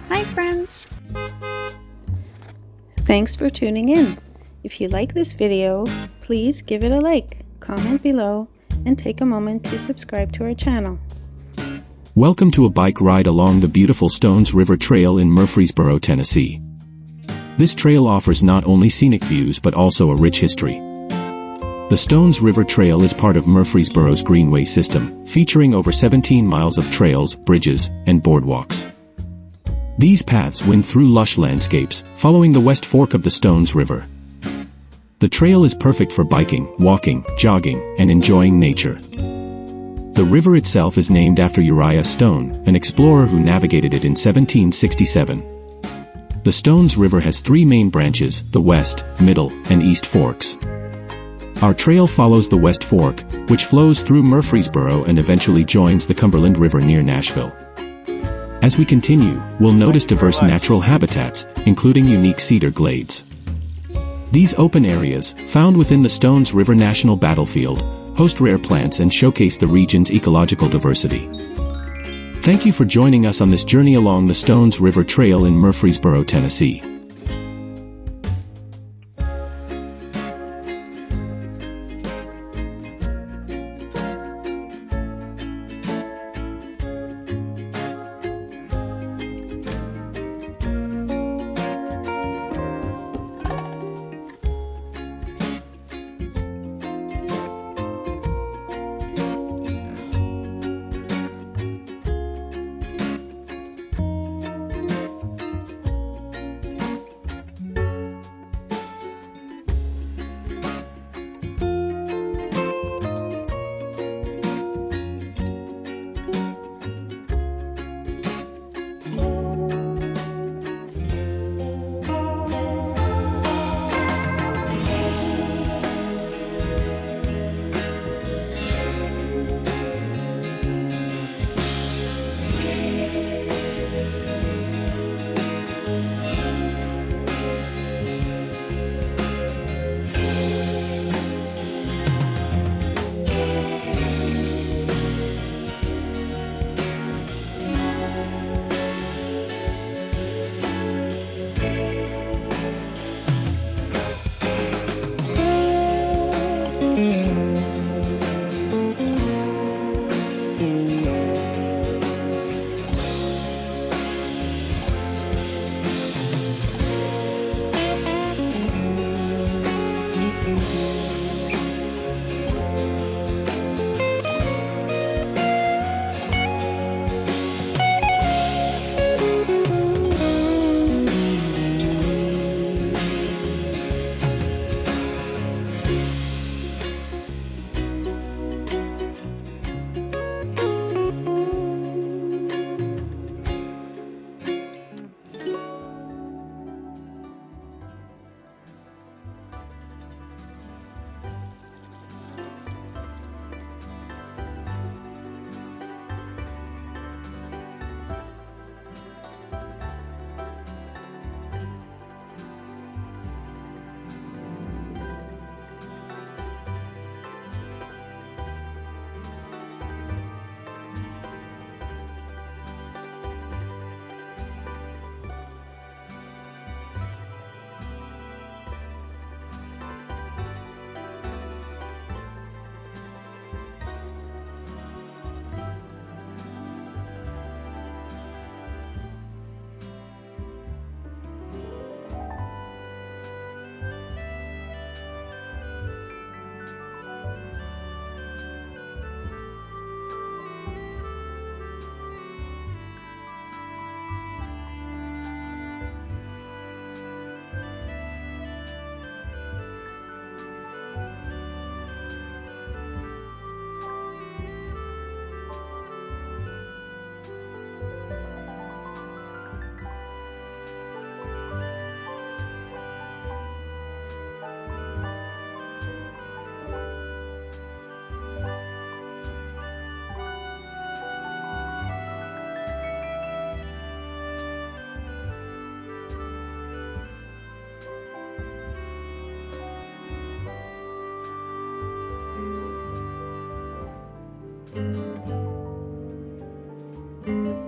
Hi friends! Thanks for tuning in. If you like this video, please give it a like, comment below, and take a moment to subscribe to our channel. Welcome to a bike ride along the beautiful Stones River Trail in Murfreesboro, Tennessee. This trail offers not only scenic views but also a rich history. The Stones River Trail is part of Murfreesboro's Greenway system, featuring over 17 miles of trails, bridges, and boardwalks. These paths wind through lush landscapes, following the West Fork of the Stones River. The trail is perfect for biking, walking, jogging, and enjoying nature. The river itself is named after Uriah Stone, an explorer who navigated it in 1767. The Stones River has three main branches, the West, Middle, and East Forks. Our trail follows the West Fork, which flows through Murfreesboro and eventually joins the Cumberland River near Nashville. As we continue, we'll notice diverse natural habitats, including unique cedar glades. These open areas, found within the Stones River National Battlefield, host rare plants and showcase the region's ecological diversity. Thank you for joining us on this journey along the Stones River Trail in Murfreesboro, Tennessee. Thank you.